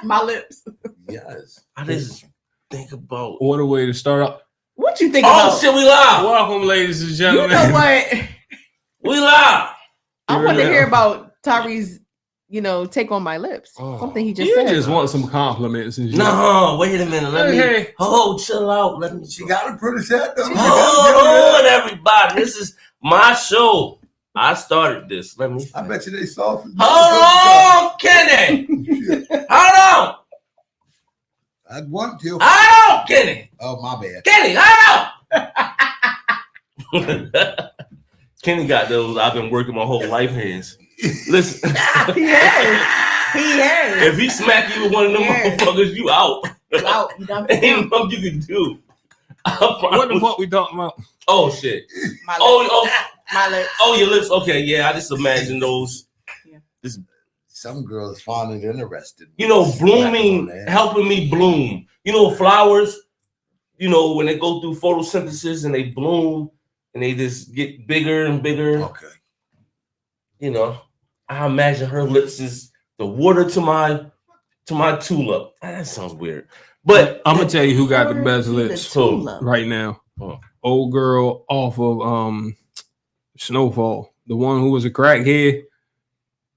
My lips. Yes. I just think about What a way to start up. What you think about? Oh shit, we live. Welcome, ladies and You gentlemen. know what? We live. I want to hear about Tyree's, take on my lips. Oh. Something he just You said. just want some compliments and shit. No, wait a minute. Let me. Hey. Oh, chill out. Let me. She got a pretty set though. Hold on, everybody. This is my show. I started this. Let me. I bet you they soft. Hold on, Kenny. Hold on. I want to. Hold on, Kenny. Oh, my bad. Kenny, hold on. Kenny got those. I've been working my whole life hands. Listen. He has. If he smack you with one of them motherfuckers, you out. You out. You done for Ain't him. nothing you can do. What the fuck we talking about? Oh shit. My lips. Oh, My lips. oh, your lips. Okay, yeah. I just imagine those. Some girls find it interesting. Blooming, helping me bloom. Flowers. When they go through photosynthesis and they bloom and they just get bigger and bigger. Okay. I imagine her lips is the water to my tulip. That sounds weird, but I'm gonna tell you who got the best lips tulip. right now. Huh. Old girl off of Snowfall, the one who was a crackhead.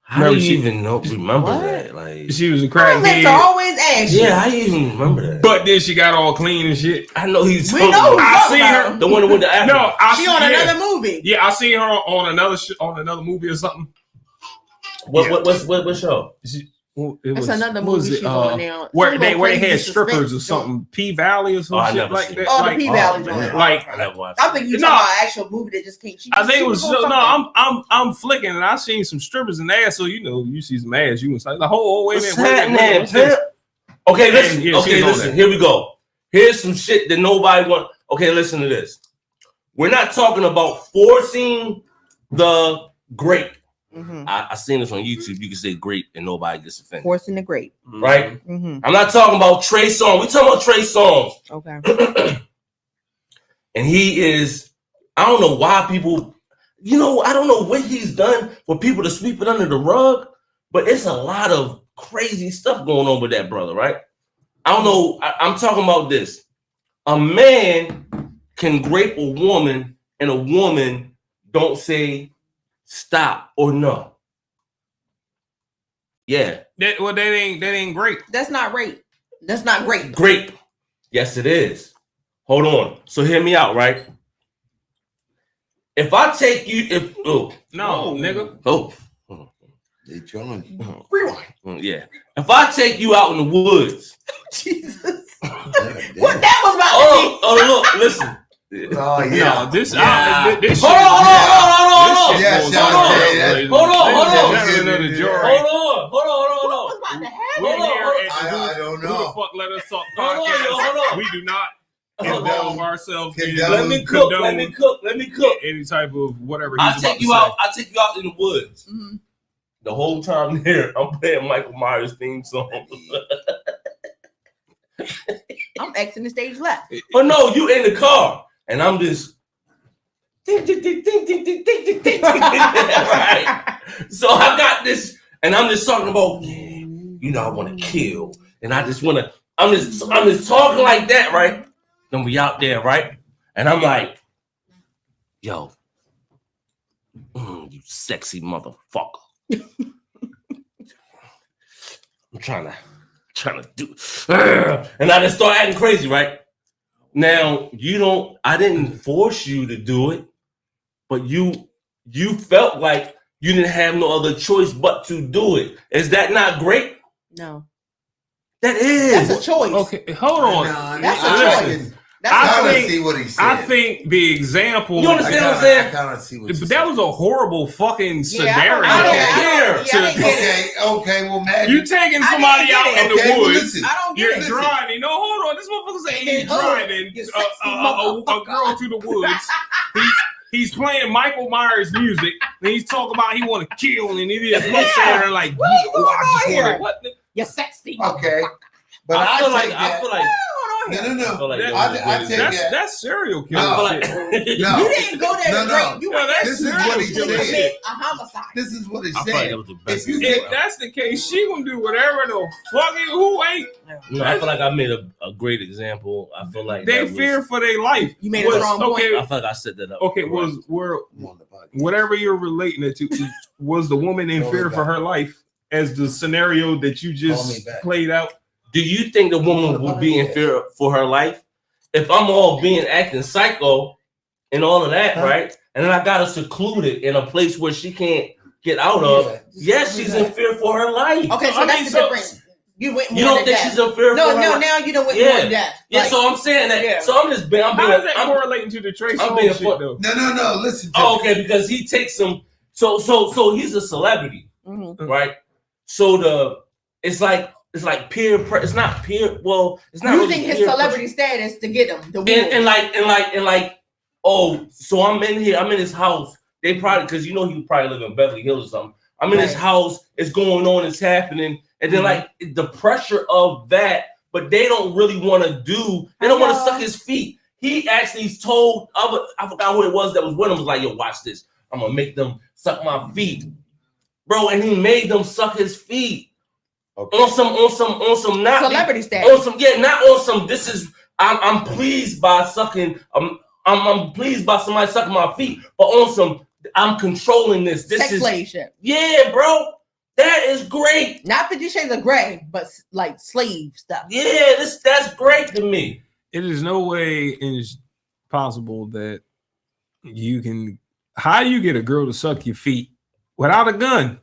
how do you she- even remember What? that? Like, She was a My lips are crackhead, always ashy. yeah, how do you even remember that? but then she got all clean and shit. I know he's. We know who I talking seen about. her. the one that went to Africa. No, I She on yeah. another movie. Yeah, I seen her on another movie or something. What show? That's another what was movie it, she's on now. where Some they little had crazy strippers or suspense something, P Valley or some Oh, I shit never like seen that. it. Oh, like, the P Valley man. joint. like I never watched. I think you No. talking about actual movie that just came. I think it was she on no. something. I'm flicking and I seen some strippers and ass. So you see some ass. You was like the whole wait a What's minute. happening, what's this? pimp? Okay, listen. Yeah, Okay, she's on listen. that. Here we go. Here's some shit that nobody want. Okay, listen to this. We're not talking about forcing the grape. Mhm. I seen this on YouTube. You can say grape and nobody gets offended. Forcing the grape. Right? Mm-hmm. I'm not talking about Trey Songz. We talking about Trey Songz. Okay. And he is, I don't know why people, I don't know what he's done for people to sweep it under the rug, but it's a lot of crazy stuff going on with that brother, right? I don't know. I'm talking about this. A man can grape a woman and a woman don't say stop or no. Yeah. That ain't great. That's not rape. That's not grape. Grape. Yes, it is. Hold on. So hear me out, right? If I take you, Nigga. They trying. Rewind. Yeah. If I take you out in the woods, Jesus. What What that was about to be. look, listen. Oh yeah. No, this Yeah. this Hold shit- on. this shit Yes, goes yes, on, yes. ladies Hold on, and hold on. gentlemen of the jury. Hold on. What was about to happen? We Hold on, here hold at the I don't Who the know. Fuck Let Us Talk Hold on, podcast. yo, hold on. We do not Hold involve on. ourselves in Condone. Let me cook. condone Let me cook. any type of whatever I'll he's about take to you say. out. I'll take you out in the woods. Mhm. The whole time there, I'm playing Michael Myers theme song. I'm exiting the stage left. But no, you in the car, and I'm just. Right. So I got this, and I'm just talking about, I want to kill, and I just want to. I'm just talking like that, right? Then we out there, right? And I'm like, yo, you sexy motherfucker. I'm trying to do, and I just start acting crazy, right? Now I didn't force you to do it, but you felt like you didn't have no other choice but to do it. Is that not great? No. That is. That's a choice. Okay, hold on. That's a Listen, That's I a kind of think- see what he said. I think the example. You understand what I'm saying? I kind of see what. But that was a horrible fucking scenario. I don't care. Okay. Well, man. You taking I somebody didn't out get in okay, the well, woods. listen. I don't get You're it. Listen. driving. No, hold on. This motherfucker saying he's Oh, driving you a sexy girl to the woods. He's playing Michael Myers music, and he's talking about he want to kill, and he is there like, What are you I just doing want here? to. What? You're sexy. Okay. But I feel take like that. What's going on No. I feel like That- that was a I great take example. that. That's serial No. I killer feel like shit. No. You didn't go there No, to no. rape. You No, went that's there This is what he to said. commit a homicide. This is what he I feel like said. that was the best If you example. If that's the case, she gonna do whatever the fucking who ain't. No, I feel like I made a great example. I feel like They that was- fear for their life. You made a Was- strong point. okay, I feel like I set that up. okay. right. Was were I'm on the podcast. whatever you're relating it to? Was the woman in Call fear me for back. her life as the scenario that you Call me just back. played out? Do you think the woman would be in fear for her life if I'm all being acting psycho and all of that, Huh? right? And then I got her secluded in a place where she can't get out of. Yeah. Yes, she's in fear for her life. Okay, so I that's mean, the so- difference. You went more You don't than think that. she's in fear No, for her no. life? Now you don't went Yeah. more than that. Yeah, Like, so I'm saying that. Yeah. So I'm just being. How is that correlating to the Trace I'm Songz being shit fu- though? No. Listen to Oh, me. okay, because he takes some. So he's a celebrity, mhm. right? So it's like peer. It's not peer. Well, it's not using really his peer celebrity status to get him the woo. and like, oh, so I'm in here, I'm in his house. They probably, because you know he probably live in Beverly Hills or something. I'm in his Right. house, it's going on, it's happening, and then like the pressure of that, but they don't really want to they don't want to suck his feet. He actually told I forgot who it was that was with him, was like, yo, watch this. I'm gonna make them suck my feet. Bro, and he made them suck his feet. Okay. On some not Celebrity on status. some, yeah, not on some. This is I'm pleased by sucking. I'm pleased by somebody sucking my feet, but on some, I'm controlling this. This Sex is slave shit. yeah, bro. That is great. Not 50 Shades of Grey, but like slave stuff. Yeah, that's great to me. It is no way is possible that you can. How do you get a girl to suck your feet without a gun?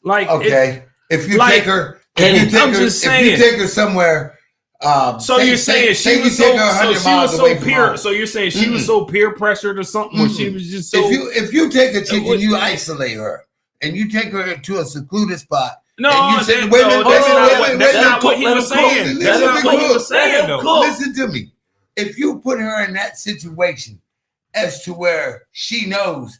Like, Okay. If you like- take her, I'm if just you saying. take her somewhere, so you're saying she was so, take her so 100 she miles was away so from peer. home. So you're saying she was so peer pressured or something, or she was just so. If you take a chick What- and you isolate her and you take her to a secluded spot, no, and you said, that- wait a no, minute, that's wait a not minute, what- wait that's a not minute, what he let was him cook, saying. let That's him not what he cook. was saying, though. Cook. listen to me. If you put her in that situation as to where she knows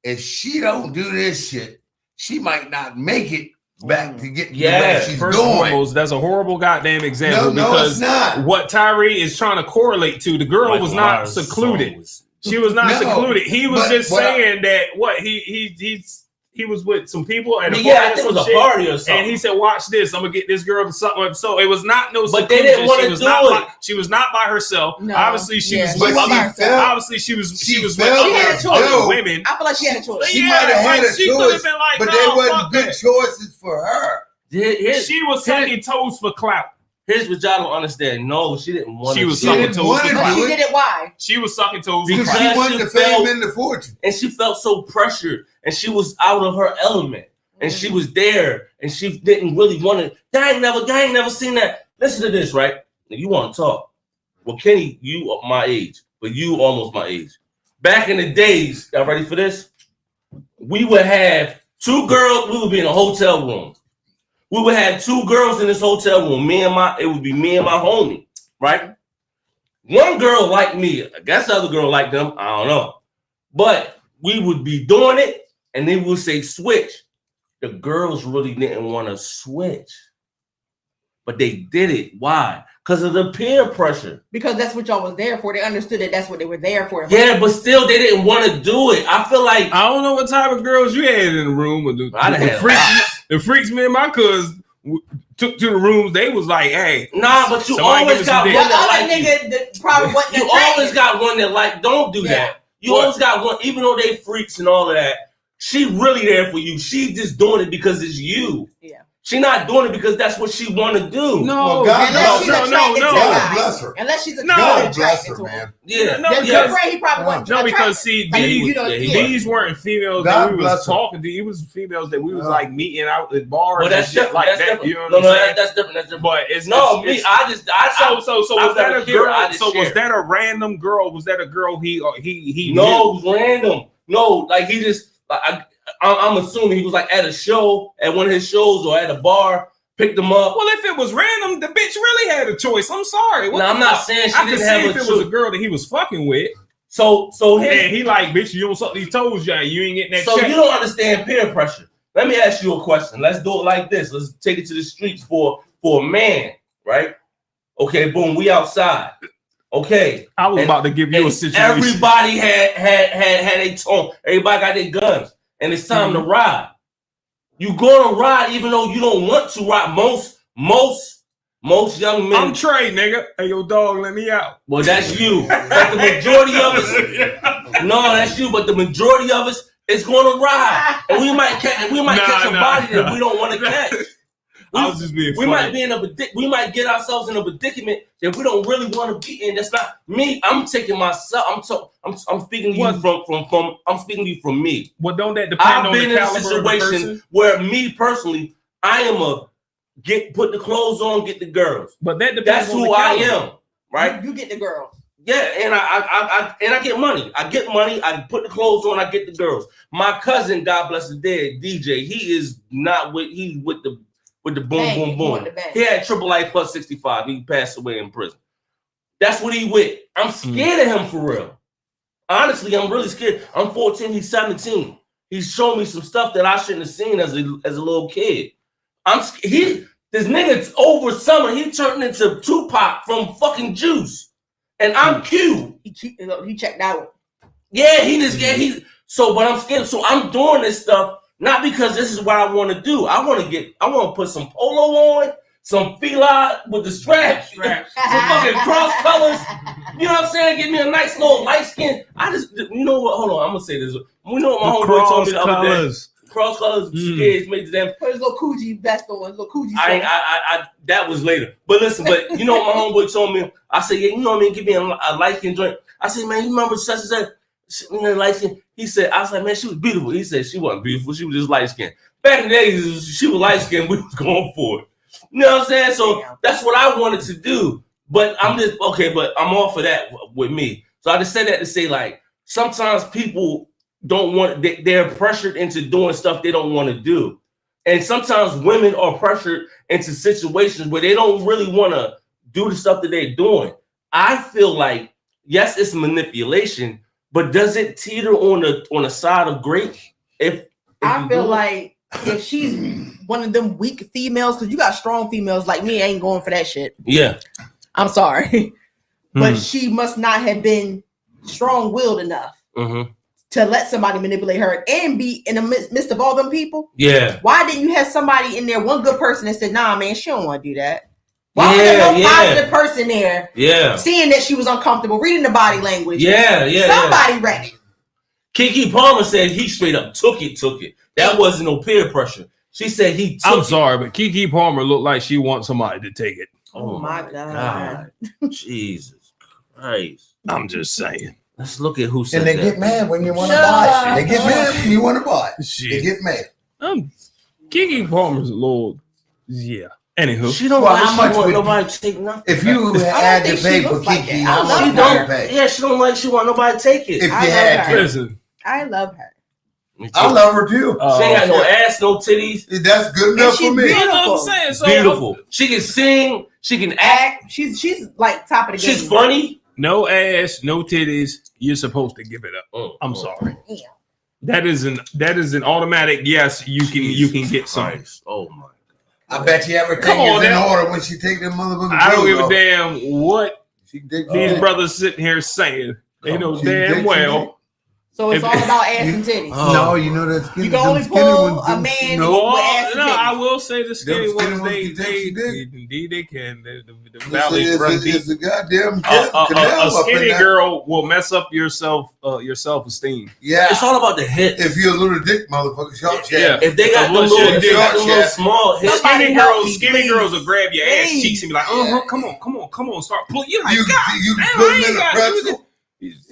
if she don't do this shit, she might not make it back to get to Yeah, where she's First and going. foremost, that's a horrible goddamn example No, because it's not. what Tyree is trying to correlate to, the girl was not secluded. She was not No, secluded. He was but just what I- saying that what he was with some people at a Yeah, I party or think it some was a shit, party or something. and he said, "Watch this, I'm gonna get this girl to something." So it was not no. But they seclusion. didn't wanna She was do not it. by- She was not by herself. No. Obviously, she Yeah, was she with. was by herself. Obviously, she was She with felt She had a other, choice. other women. I feel like she had a choice. She might have had like, a she could have choice, been like, but no, they wasn't fuck good that. choices for her. She was sucking toes for clout. Here's what y'all don't understand. No, she didn't want. She was She sucking didn't toes want for to But clout. she do it. did it why? She was sucking toes for Because clout. she Because wanted she the fame felt- and the fortune. and she felt so pressured, and she was out of her element, and she was there, and she didn't really want to. I ain't never seen that. Listen to this, right? You want to talk? Well, Kenny, you are my age, but you almost my age. Back in the days, y'all ready for this? We would have two girls. We would be in a hotel room. We would have two girls in this hotel room. It would be me and my homie, right? One girl liked me. I guess the other girl liked them. I don't know. But we would be doing it, and they would say switch. The girls really didn't want to switch. But they did it. Why? Because of the peer pressure. Because that's what y'all was there for. They understood that that's what they were there for. Yeah, but still they didn't want to do it. I feel like I don't know what type of girls you had in the room. But I done had the freaks me and my cousins took to the rooms. They was like, "Hey, nah, but you somebody always give us got some one The dick." that other like you. nigga that probably wasn't You that always trained. got one that like, don't do Yeah. that. You What? always got one, even though they freaks and all of that. She really there for you. She just doing it because it's you. Yeah. She not doing it because that's what she want to do. No, Well, God Unless she's attracted to God guys. bless her. Unless she's No. God attracted bless her, to him. man. Yeah. No, Then because- you're right, he probably wasn't No, because attracted. see, Like, these, you know, yeah, yeah. these weren't females God that we was bless her. talking to. It was females that we was No. like meeting out at bars. Well, that's and shit different. like That's that. different. You know what No, I'm no, saying? that's different. That's different. But it's No, it's, me, I was so that never a hear, girl? I just So was share. that a random girl? Was that a girl he knew? No, it was random. No, like he just like I'm assuming he was like at a show, at one of his shows, or at a bar, picked them up. Well, if it was random, the bitch really had a choice. I'm sorry. What No, the I'm not fuck? saying she I could didn't see have if a it was a choice. girl that he was fucking with, So and here, he like, bitch, you don't suck these toes, yeah, you ain't getting that so check. you don't understand peer pressure. Let me ask you a question. Let's do it like this. Let's take it to the streets for a man, right? Okay, boom, we outside. Okay. I was And- about to give you a And situation. everybody had a tone. Everybody got their guns, and it's time to ride. You gonna ride even though you don't want to ride. Most young men. I'm Trey, nigga. Hey, yo, dog, let me out. Well, that's you. But the majority of us, no, that's you. But the majority of us is gonna ride, and we might catch a body that we don't want to catch. I was just being We funny. might be in we might get ourselves in a predicament that we don't really want to be in. That's not me. I'm taking myself. I'm speaking to you from. I'm speaking to you from me. Well, don't that depend I've on been the in a caliber of the situation person? where me personally, I am put the clothes on, get the girls. But that depends That's on who the I caliber. am, right? You get the girl. Yeah, and I get money. I get money. I put the clothes on. I get the girls. My cousin, God bless the dead, DJ. He is not with. He's with the boom, Bang, boom, you boom. want the bang. He had AAA plus 65. He passed away in prison. That's what he with. I'm scared of him for real. Honestly, I'm really scared. I'm 14. He's 17. He's shown me some stuff that I shouldn't have seen as a little kid. This nigga over summer he turned into Tupac from fucking Juice, and I'm Q. He checked out. Yeah, but I'm scared. So I'm doing this stuff not because this is what I want to do. I want to put some polo on, some fila with the straps, some fucking cross colors. You know what I'm saying? Give me a nice little light skin. You know what? Hold on, I'm gonna say this. You know what my homeboy told me the other day? Cross colors, scares, made them. Put his little Coogee vest on, his little Coogee. I that was later. But listen, you know what my homeboy told me? I said, yeah, you know what I mean? Give me a light skin joint. I said, man, you remember such and such? Light skin. He said, I was like, man, she was beautiful. He said she wasn't beautiful. She was just light skinned. Back in the days, she was light skinned. We was going for it. You know what I'm saying? So that's what I wanted to do. But I'm just but I'm all for that with me. So I just said that to say, like, sometimes people don't want, they're pressured into doing stuff they don't want to do. And sometimes women are pressured into situations where they don't really want to do the stuff that they're doing. I feel like, yes, it's manipulation, but does it teeter on the side of great? I feel like if she's one of them weak females, because you got strong females like me, ain't going for that shit. Yeah. I'm sorry. But she must not have been strong-willed enough to let somebody manipulate her and be in the midst of all them people. Yeah. Why didn't you have somebody in there, one good person that said, nah, man, she don't want to do that? Why was there no positive person there? Yeah. Seeing that she was uncomfortable, reading the body language. Yeah. Somebody read it. Keke Palmer said he straight up took it. That wasn't no peer pressure. She said he took it. I'm sorry, but Keke Palmer looked like she wants somebody to take it. Oh my God. Jesus Christ. I'm just saying. Let's look at who said And they that. get mad when you want to buy it. They get mad when you want to buy it. They Shit. get mad. Keke Palmer's a little, yeah. Anywho, She don't Well, like how she much want would- nobody to take nothing. If you had to think pay she for looks like Kiki, that. how I much love She would her. you pay? Yeah, she don't like she want nobody to take it. If you I had love to. her. listen. I love her. I love her too. She ain't got no ass, no titties. That's good enough she's for me. beautiful. That's what I'm saying. So, Beautiful. She can sing. She can act. She's like top of the game. She's funny. No ass, no titties. You're supposed to give it up. I'm sorry. Yeah. That is an automatic yes. You can get some. Christ. Oh my. I bet you everything Come on is in now. order when she take them motherfuckers. I don't give a damn what She dig these brothers sitting here saying. They know She damn dig, well. So it's If- all about ass and titties. No, you know that skinny. You can only them skinny pull ones, a them- man No, with ass and No, titties. I will say the skinny Them skinny ones. ones They you think she indeed they can. The it's valley run deep. a goddamn A canal up skinny in that. girl will mess up your self-esteem. Yeah, It's all about the hips. if you're a little dick motherfucker, short Yeah. chat. If they got them Once little, you're if they got them short, little yeah. small hips, Somebody Skinny help girls, me, skinny please. girls will grab your ass Please. cheeks and be like, come on, start pulling. You're like, You God, you damn, put I them ain't in a got pretzel.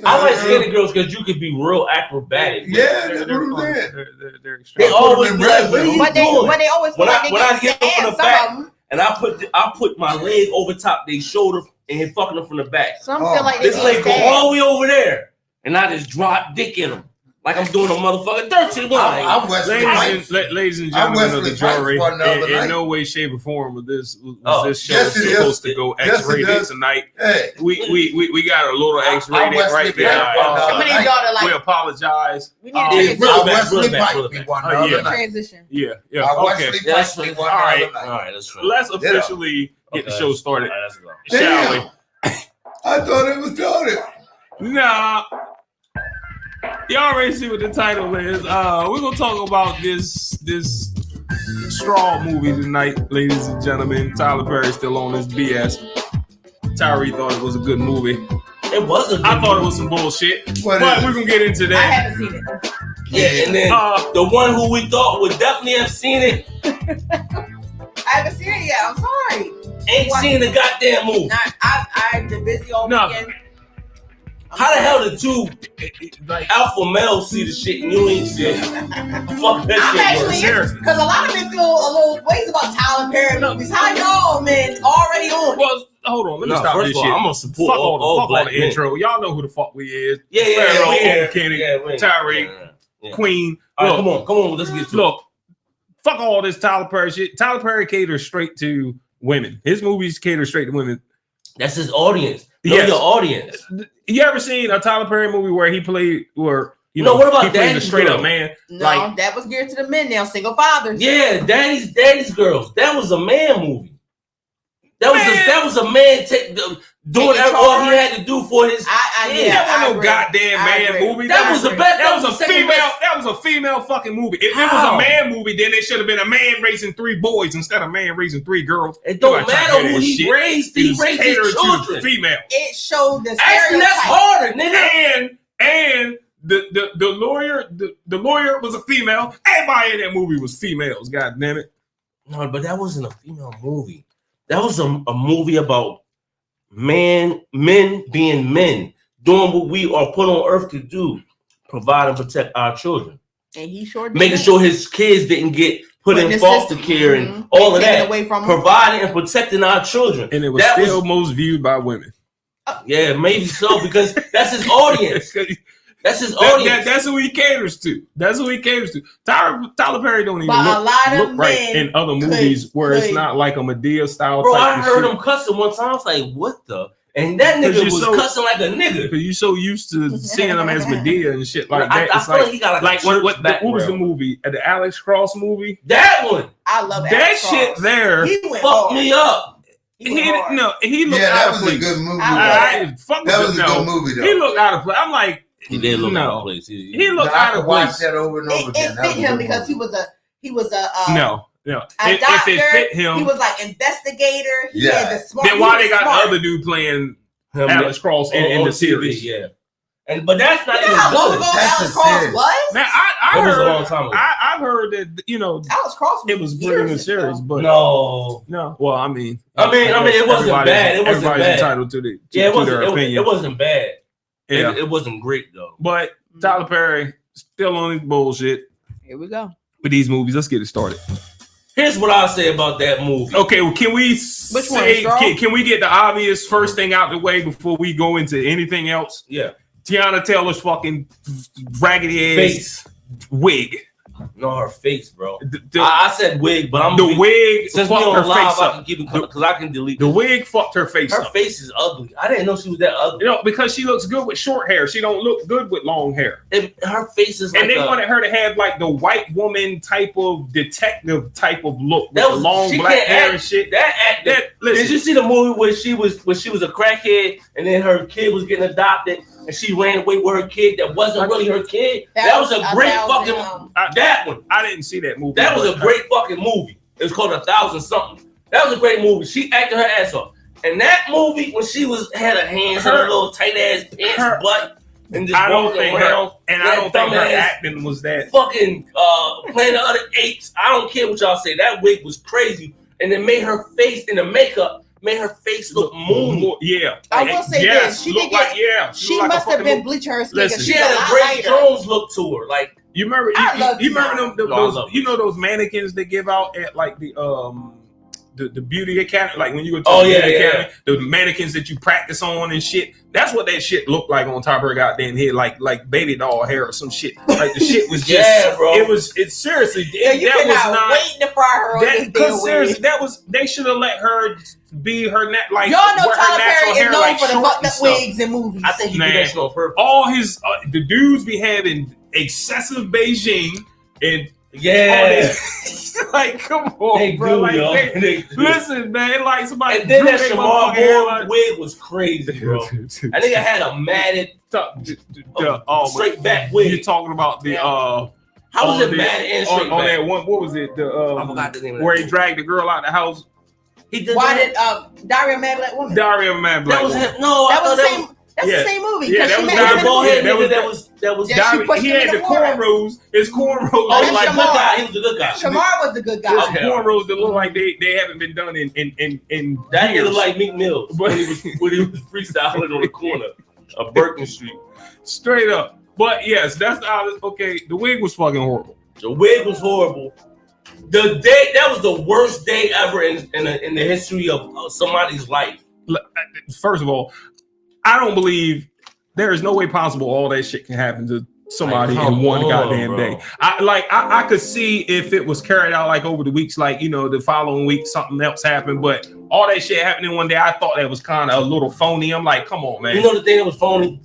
I like skinny girls because you could be real acrobatic. Yeah, They're that's what I'm fun. saying. They're They extreme. always them be in like, wrestling. what are you But doing? they always feel When like I they hit them from the some back, of them. and I put my leg over top their shoulder and hit fucking them from the back. Some Oh, feel like they This leg get go stabbed. all the way over there, and I just drop dick in them like I'm doing a motherfucking 13 one. I'm Wesley Pipes. Ladies and I'm gentlemen of Wesley the jury, Pipes one the other in night. no way, shape, or form was this show yes, it is. supposed to go Yes, it X-rated does. tonight. Hey, We got a little I'm X-rated Wesley right there. Pipes one the Some other of these night. y'all are We like, apologize. we need to Yeah, transition. real I back, Wesley real back, Pipes real me back. one the Oh, other yeah. night. Transition. Yeah. I Okay. Wesley Yeah, that's Pipes me fine. one All the right. other night. All right, that's right. Let's Yeah. officially get the show started. All right, let's go. Shall we? I thought it was started. Nah. You already see what the title is. We're gonna talk about this Straw movie tonight, ladies and gentlemen. Tyler Perry still on his BS. Tyree thought it was a good movie. It was a good I thought movie. it was some bullshit. What But is we're it? gonna get into I that. haven't seen it. Yeah, and then the one who we thought would definitely have seen it I haven't seen it yet. I'm sorry. ain't What? seen the goddamn movie. I've been busy all No. weekend. How the hell did two alpha males see the shit and you ain't see it? Fuck I'm that shit, bro. Seriously. because a lot of men feel a little ways about Tyler Perry movies. How y'all, man, already on? Well, hold on. Let me No, stop first this of all, shit. I'm gonna support Fuck all all black the men. intro. Y'all know who the fuck we is. Yeah, Pharaoh, yeah. Kenny, we ain't- Tyree, yeah. Queen. All right, Look, come on, let's get to it. Look, fuck all this Tyler Perry shit. Tyler Perry caters straight to women. His movies cater straight to women. That's his audience. Know Yes. your audience. You ever seen a Tyler Perry movie where he played, where you No, know, what about he played a Daddy's straight Girl? up man? No, Like- that was geared to the men now, single fathers. Yeah, Daddy's Girls. That was a man movie. That Man. was a man doing Taking all he charge. had to do for his. Yeah, that I wasn't no agree. goddamn I man agree. movie. That was the best. That was a second female. best. That was a female fucking movie. If it was How? a man movie, then it should have been a man raising 3 boys instead of a man raising 3 girls. It don't Nobody trying to matter hear who that he shit. raised. He It's raised catered his to children. It female. showed the Actually, that's stereotype. harder, nigga. And the lawyer was a female. Everybody in that movie was females. God damn it. No, but that wasn't a female movie. That was a movie about men being men, doing what we are put on earth to do, provide and protect our children, And he sure did. making sure his kids didn't get put in Witnesses. foster care and Mhm. all of Taken that, away from him. providing and protecting our children. And it was That still most viewed by women. Yeah, maybe so, because that's his audience. That's his audience. That's who he caters to. That's who he caters to. Tyler Perry don't even But a look, lot of look right men in other movies where it's could- not like a Medea style Bro, type I of heard shit. him cussing one time. I was like, what the? And that nigga you're was so- cussing like a nigga. Because you're so used to seeing him as Medea and shit like I that. It's feel like like he got what was the background. movie? The Alex Cross movie? That one I love That Alex shit Cross. there. He went fucked hard. me up. He went hard. He looked Yeah, out that of was a place. good movie. I- Fuck That with was a it, good no. movie, though. He looked out of place. I'm like, He did look out no. of place. He looked I out could of watch place. that over and over It again. That fit was a him good because movie. he was a No. a If doctor. it fit him, He was like investigator. He Yeah. had the smart. then he why was they got smart. the other dude playing Him Alex Cross in on the TV, series? yeah. But that's not You even know how long good. ago That's Alex a Cross series. was? Now I It was a heard, long time ago. I heard that Alex Cross. it was good in the years series, ago. but No. well, I mean, I mean, it wasn't bad. It wasn't everybody's bad. entitled to Yeah, to it their wasn't. opinion. It wasn't bad. Yeah, It wasn't great though. but Tyler Perry still on his bullshit Here we go. with these movies. Let's get it started. Here's what I'll say about that movie. Okay, well, can we Which one, say? Straw? Can we get the obvious first thing out the way before we go into anything else? Yeah. Tiana Taylor's fucking raggedy ass Face. wig. No, her face, bro. The I said wig, but I'm the wig since we fucked on her live, face I up. can keep it because I can delete The it. wig fucked her face Her up. face is ugly. I didn't know she was that ugly. You know, because she looks good with short hair. She don't look good with long hair. Her face is like And they a, wanted her to have like the white woman type of detective type of look with That the was- long she black can't hair act- and shit. that acting. That Did you listen, see the movie where she was a crackhead and then her kid was getting adopted and she ran away with her kid that wasn't really her kid? That was a great fucking that one. I didn't see that movie. That was a but- great fucking movie. It was called 1,000 something. That was a great movie. She acted her ass off. And that movie when she had her hands in her little tight ass pants butt and just I don't walking think around. her, and I don't think her dumbass acting was that. fucking playing the other apes. I don't care what y'all say. That wig was crazy. And it made her face in the makeup, made her face look moony. Yeah. I will say yes, this. She look did get. like, yeah. She look like a must have fucking been movie. bleaching her skin. Listen, Because She she's had a a lot great lighter. Jones look to her. Like, You remember? I love You remember Tiana. them? No, I Those, love you know those mannequins they give out at like the beauty academy, like when you go to Oh, the yeah, beauty yeah, academy, the mannequins that you practice on and shit. That's what that shit looked like on top of her goddamn head, like baby doll hair or some shit. Like the shit was just, yeah, bro. It's seriously, Yeah, you that was cannot not. wait to fry her on this That, cause damn seriously, wig. that was they should have let her be her like Y'all know wear her Tyler natural Perry is hair known like for the short fucked and up stuff. wigs in movies. I think he did Man. that shit on purpose. All his the dudes be having excessive Beijing and Yeah. Like, come on, They bro. do, Like, yo. They do. listen, man. Like somebody. And then drew that their Shamar motherfucking hairline. Moore wig was crazy, bro. That nigga had a matted, straight back wig. You're talking about the How was it matted and straight on back? that one? What was it? I forgot the name of that where he movie. dragged the girl out the house. He did Why that? did Diary of a Mad Black Woman? Diary of a Mad Black That was Woman. him. No, I That was thought the that same. was That's Yeah. the same movie. Yeah, 'cause that she was met the him in bald the head that nigga. was- That was. Yeah, Diary- she pushed He him had in the the water. cornrows. His cornrows Oh, Oh, he look was like a good guy. He was a good guy. Shamar was the good his guy. Okay. cornrows that look like they haven't been done in That years. nigga like Meek Mills But- when he was freestyling on the corner of Berkeley Street. Straight up. But yes, that's how. Okay, the wig was fucking horrible. The wig was horrible. The day that was the worst day ever in the history of somebody's life. First of all, I don't believe there is no way possible all that shit can happen to somebody Like, in come one on, goddamn bro. day. I could see if it was carried out like over the weeks, like the following week something else happened, but all that shit happened in one day. I thought that was kind of a little phony. I'm like, come on, man. You know the thing that was phony?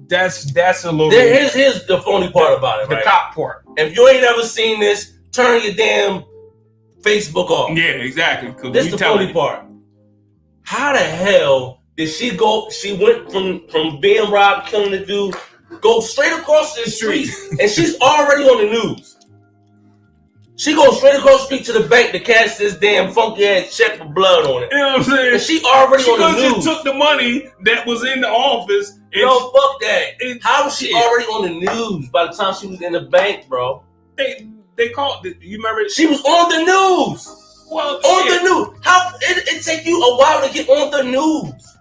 That's a little. Here's the phony part about it, the right? cop part. If you ain't ever seen this, turn your damn Facebook off. Yeah, exactly. Because This is the phony part. How the hell did she go? She went from being robbed, killing the dude, go straight across the street, and she's already on the news. She goes straight across the street to the bank to cash this damn funky ass check with blood on it. You know what I'm saying? And she already She on the could news. just took the money that was in the office. And No, fuck that. How was she Shit. already on the news by the time she was in the bank, bro? they called it. You remember? She was on the news. Well, On shit. the news. How it take you a while to get on the news?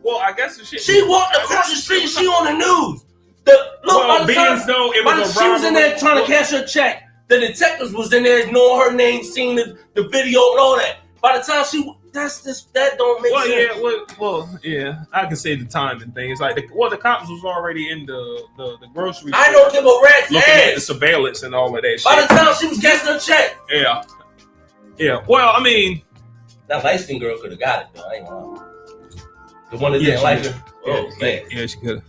Well, I guess the shit. She walked across the street. She on the news. By the time, though it by the, was a she was in there robbery. trying to cash her check. The detectives was in there knowing her name, seeing the video and all that. By the time that don't make sense. Well, yeah. I can say the time and things like the cops was already in the grocery. I store don't give a rat's looking at the ass. surveillance and all of that By the shit. time she was cashing her check, Yeah. Well, I mean, that light skinned girl could have got it though. I ain't gonna lie. The one that Yeah, didn't she like did. her. Oh man. yeah, she could.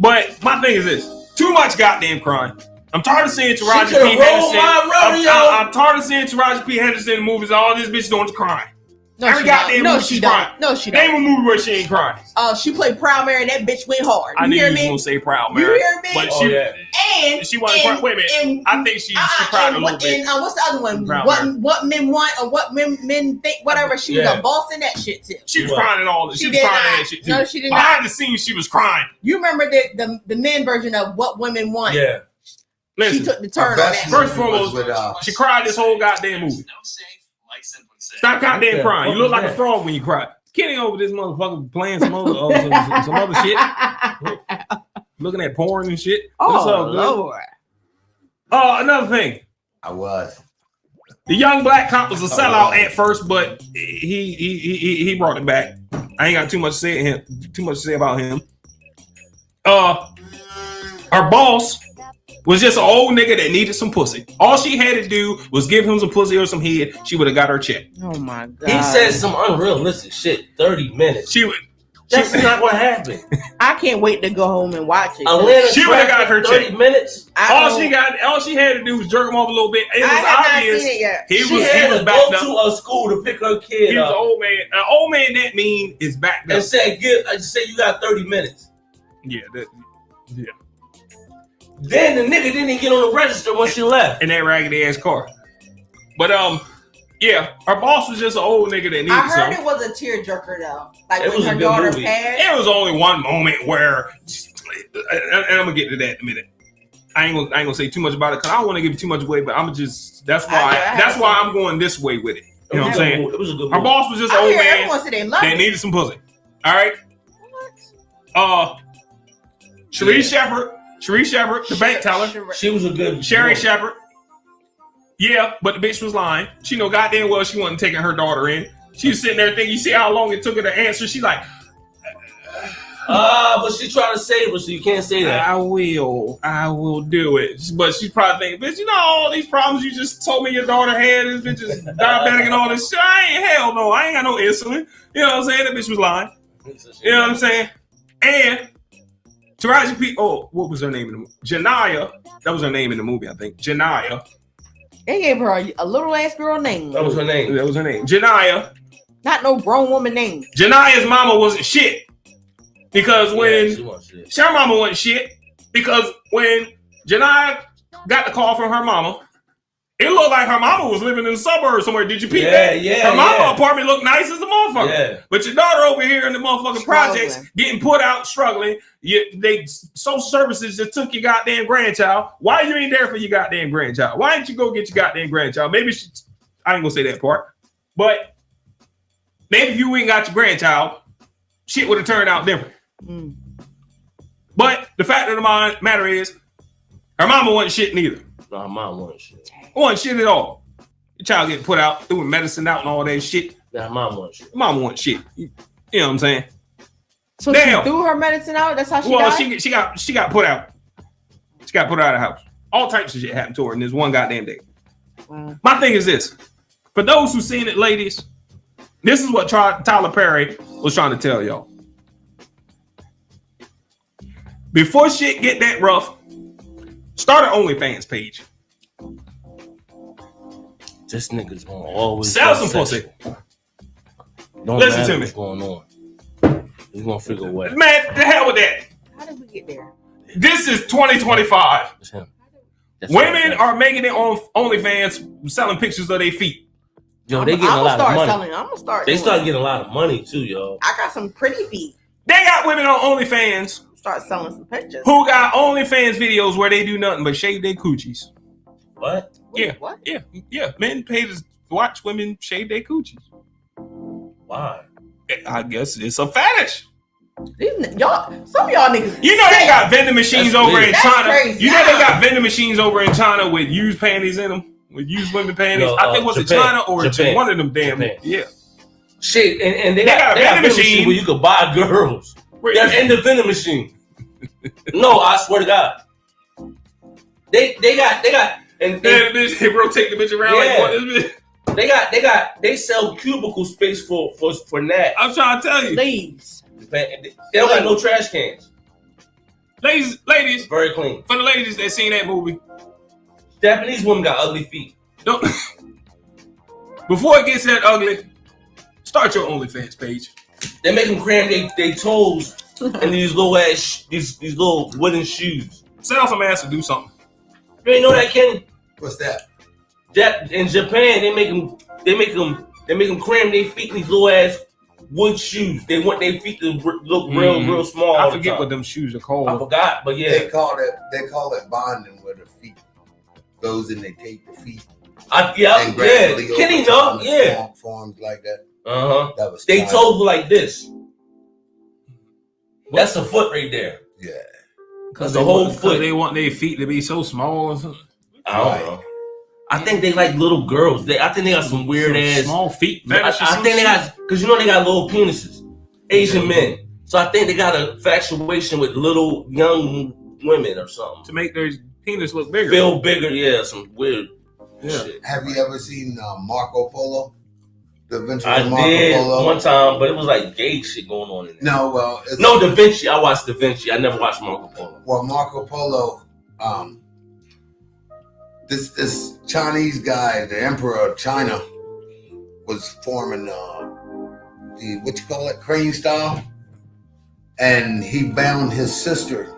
But my thing is this: too much goddamn crime. I'm tired of seeing She Taraji could P. have rolled Henderson. my rodeo. I'm tired of seeing Taraji P. Henderson in movies. All this bitch doing is crying. No, Every she goddamn don't. No, movie she she's don't. crying. No, she Name don't. a movie where she ain't crying. She played Proud Mary and that bitch went hard. I You knew hear you was me? gonna say Proud You Mary. hear me? But Oh, she, yeah. And she wasn't crying. Wait a minute. and- I think she cried a and little bit. what's the other one? Proud What men want or what men think, whatever. She was Yeah. a boss in that shit too. She was She crying and all that. She was did crying not. and shit too. No, she did Behind not. the scenes, she was crying. You remember the men version of What Women Want? Yeah. She Listen, took the turn on Best that. First movie was foremost, with, she cried this whole goddamn movie. Stop goddamn Okay, crying. You look like a okay. frog when you cry. Kenny over this motherfucker playing some other shit, looking at porn and shit. It's all Oh good. Lord! Another thing. I was. The young black cop was a sellout at first, but he brought it back. I ain't got too much to say about him. Our boss was just an old nigga that needed some pussy. All she had to do was give him some pussy or some head. She would have got her check. Oh my God! He said some unrealistic shit. 30 minutes. She would. That's not what happened. I can't wait to go home and watch it. Atlanta She would've got her 30 check. minutes. All she had to do was jerk him off a little bit. It was I have not obvious seen it yet. he She was had to backed go up. to a school to pick her kid He was an up old man. An old man that mean is backed up. and said, I just say you got 30 minutes. Yeah, Then the nigga didn't even get on the register when she left. in that raggedy ass car. But yeah, our boss was just an old nigga that needed I heard something. it was a tearjerker though. Like It when was a her good daughter movie. passed. It was only one moment where, and I'm gonna get to that in a minute. I ain't gonna say too much about it because I don't want to give too much away. But I'm just that's why I'm going this way with it. You know what I'm saying? It was a good Our movie. boss was just an I old hear man everyone say they love that it. needed some pussy. All right. Sharice Shepherd, the bank teller. She was a good Sherry woman. Shepherd. Yeah, but the bitch was lying. She know goddamn well she wasn't taking her daughter in. She was sitting there thinking, you see how long it took her to answer? She like, But she trying to save her, so you can't say that. I will do it. But she's probably thinking, bitch, you know all these problems you just told me your daughter had, this bitch is diabetic and all this shit. Hell no, I ain't got no insulin. You know what I'm saying? That bitch was lying. You know what I'm saying? And Taraji P. Oh, what was her name in the movie? Janaya. That was her name in the movie, I think. Janaya. They gave her a little ass girl name. That was her name. That was her name. Janiyah. Not no grown woman name. Janiah's mama wasn't shit. Because when She her mama wasn't shit, because when Janiyah got the call from her mama, it looked like her mama was living in the suburbs somewhere. Did you peep that? Yeah, her mama apartment looked nice as a motherfucker. Yeah. But your daughter over here in the motherfucking projects getting put out, struggling. They social services just took your goddamn grandchild. Why you ain't there for your goddamn grandchild? Why didn't you go get your goddamn grandchild? Maybe I ain't gonna say that part, but maybe if you ain't got your grandchild, shit would have turned out different. Mm. But the fact of the matter is, her mama wasn't shit neither. No, her mom wasn't shit. Wasn't shit at all. Your child getting put out, doing medicine out and all that shit. Her mom wasn't shit. Mama wasn't shit. You know what I'm saying? So Damn. she threw her medicine out. That's how she Well, died? she got put out. She got put out of the house. All types of shit happened to her in this one goddamn day. Wow. My thing is this: for those who seen it, ladies, this is what Tyler Perry was trying to tell y'all. Before shit get that rough, start an OnlyFans page. This nigga's gonna always Sell some pussy. Don't Listen matter to me. what's going on. He's gonna figure a way. Man, the hell with that. How did we get there? This is 2025. It's him. That's Women him. are making their own OnlyFans, selling pictures of their feet. Yo, they getting a lot of money. I'm gonna start. They start getting a lot of money too, yo. I got some pretty feet. They got women on OnlyFans Start selling some pictures. who got OnlyFans videos where they do nothing but shave their coochies. What? Wait, Yeah. What? Yeah. Men pay to watch women shave their coochies. Why? I guess it's a fetish. Y'all, some of y'all niggas. You know they got vending machines That's over weird. in That's China. crazy. You know they got vending machines over in China with used panties in them, with used women panties. No, I think was it Japan. China or Japan. one of them damn. Japan. Yeah. Shit, and they got got a vending machine where you could buy girls. That's in the vending machine. No, I swear to God. They got and They rotate the bitch around Yeah. like what is it? they sell cubicle space for that. I'm trying to tell you, Please. They don't got no trash cans. ladies, Very clean. for the ladies that seen that movie, Japanese women got ugly feet. don't before it gets that ugly, start your OnlyFans page. They make them cram their toes in these little ass these little wooden shoes. Sell some ass to do something. You ain't know that, Kenny? What's that? In Japan, they make them cram their feet in these little ass wood shoes. They want their feet to look real small. I forget what them shoes are called. I forgot, but yeah, They call it bonding, where the feet goes and they take the feet and yeah. gradually over Kenny time know, it yeah. forms like that. That was they China. toes were like this. That's the foot right there. Yeah. That's the whole foot. They want their feet to be so small or something. I don't know. I think they like little girls. I think they got some weird ass small feet. I think they got, because you know they got little penises, Asian men. So I think they got a infatuation with little young women or something. to make their penis look bigger. Feel bigger, yeah, some weird Yeah. shit. Have you ever seen Marco Polo? The Adventure I of Marco did Polo? one time, but it was like gay shit going on in there. No, well, it's, No, Da Vinci. I watched Da Vinci. I never watched Marco Polo. well, Marco Polo, this Chinese guy, the Emperor of China, was forming the what you call it, crane style, and he bound his sister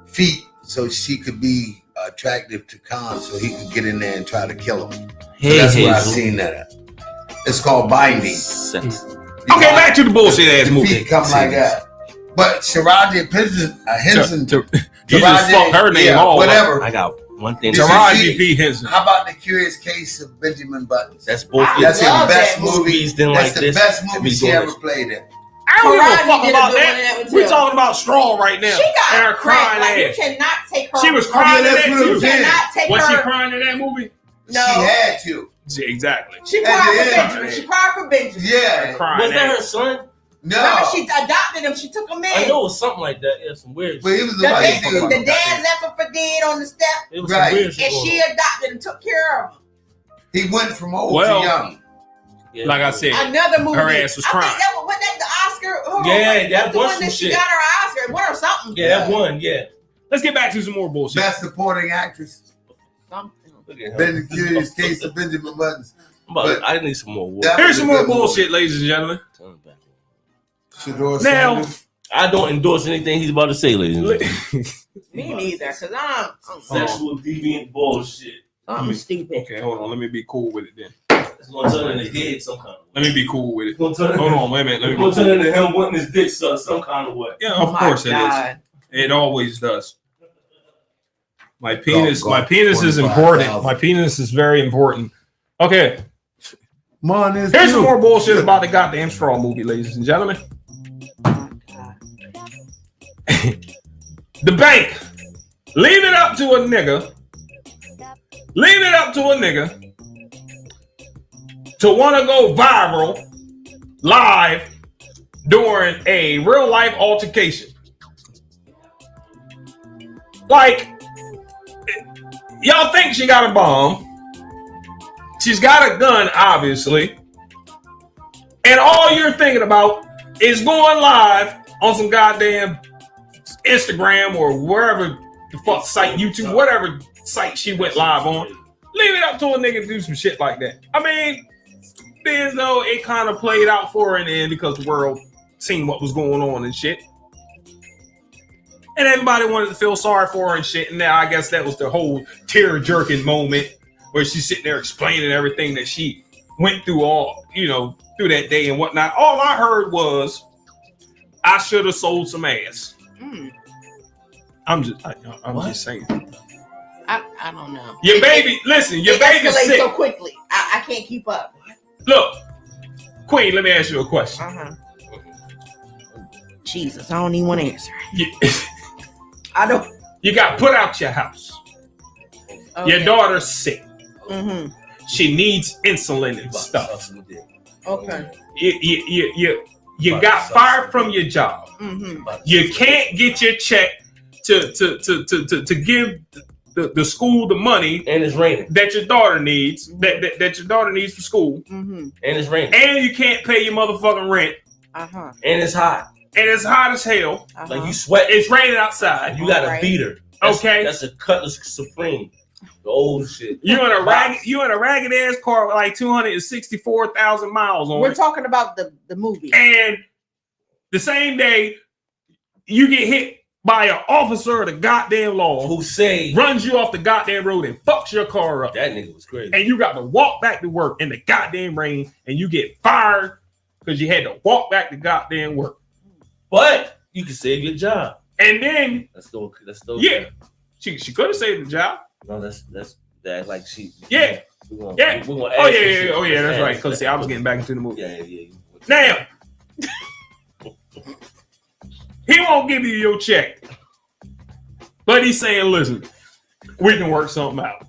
feet so she could be attractive to Khan, so he could get in there and try to kill him. So that's where I've seen that at. It's called binding. Sex. Okay, back to the bullshit ass The movie. feet come like that. But Taraji Henson, You just fucked her name off. whatever. I got one thing. Did you Taraji see- P. Henson. How about the Curious Case of Benjamin Button? That's both. That's the love best that movie. movies didn't That's like the this. best They movie be she doing ever this. played in. I don't give a Taraji fuck did a about good that. one in that one, We're too. talking about Straw right now. She got and her crying like, you ass. cannot take her. She was crying in that's that what I'm too. You saying. cannot take Was she her. crying in that movie? No. She had to. Yeah, exactly. She At cried the for end. Benjamin. She cried for Benjamin. Yeah. Crying Was that ass. her son? No. Remember, she adopted him. She took him in. I know it was something like that. Yeah, some weird. But shit. he was The, a white dad, dude. the dad left him for dead on the step, It was Right. some weird shit and going she on. adopted and took care of him. He went from old Well, to young. Yeah. Like I said, Another movie. her ass was I crying. think that was the Oscar. Hold on, Yeah, what- that what's the was one some that she shit. got her Oscar. What or something? Yeah, that one. Yeah. let's get back to some more bullshit. Best supporting actress. Something. Look at him. Been the curious case of Benjamin Buttons. I need some more water. Here's some more bullshit, ladies and gentlemen. Shador Now, Sanders. I don't endorse anything he's about to say, ladies and gentlemen. Me neither, because I'm Sexual deviant bullshit. I'm stupid. okay, hold on. Let me be cool with it then. It's gonna turn into head some kind of way. Let me be cool with it. It's gonna turn Hold on, wait a minute. Let me It's be gonna turn cool. into him wanting his dick sucked some kind of way. Yeah, Oh of my course God. it is. It always does. My penis Go, is 25,000. important. My penis is very important. Okay, Mon is here's some too. more bullshit about the goddamn Straw movie, ladies and gentlemen. The bank. Leave it up to a nigga. Leave it up to a nigga to want to go viral live during a real life altercation. Like, y'all think she got a bomb. She's got a gun, obviously. And all you're thinking about is going live on some goddamn Instagram or wherever the fuck site, YouTube, whatever site she went live on. Leave it up to a nigga to do some shit like that. I mean, being as though it kind of played out for her in the end because the world seen what was going on and shit. And everybody wanted to feel sorry for her and shit. And now I guess that was the whole tear-jerking moment where she's sitting there explaining everything that she went through through that day and whatnot. All I heard was, I should have sold some ass. I'm just saying. I don't know. Your baby, listen, your It baby's escalates sick. so quickly. I can't keep up. Look, Queen, let me ask you a question. Jesus, I don't even want to answer. You, I don't. you got put out your house. Okay. Your daughter's sick. Mm-hmm. She needs insulin and stuff. Okay. You got fired from your job. Mm-hmm. You can't get your check to give the school the money And it's raining. that your daughter needs, that your daughter needs for school, Mm-hmm. And it's raining. and you can't pay your motherfucking rent, Uh-huh. And it's hot. and it's hot as hell. Uh-huh. Like you sweat. It's raining outside. You got a Alright. beater. Okay. That's a Cutlass Supreme. The old shit. You in a ragged ass car with like 264,000 miles on We're it, talking about the movie. and the same day you get hit by an officer of the goddamn law Who say runs you off the goddamn road and fucks your car up, that nigga was crazy. and you got to walk back to work in the goddamn rain, and you get fired because you had to walk back to goddamn work. But you can save your job. And then, Let's go. yeah, she could have saved the job. No, that's like she. Yeah. We're gonna, Yeah. We're gonna Oh add some yeah, shit. oh yeah, that's Let's right. add- Because see, I was getting back into the movie. Yeah. Now, he won't give you your check, but he's saying, "Listen, we can work something out.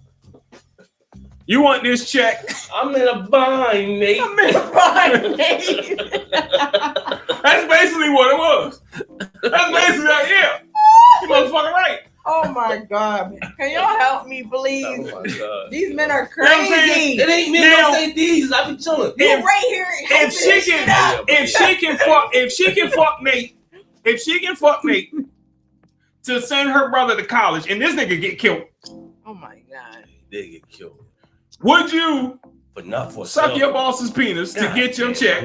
You want this check? I'm in a bind, Nate. I'm in a bind, Dave. That's basically what it was. That's basically like, yeah, you motherfucking right. Oh my God. Can y'all help me, please? Oh my god. These men are You know what I'm saying? crazy. It ain't me. Now- Don't say these. I be chilling. You If- right here. If she can fuck Nate to send her brother to college, and this nigga get killed, Oh my God. He did get killed, would you but not for suck self. your boss's penis to God get your damn, check?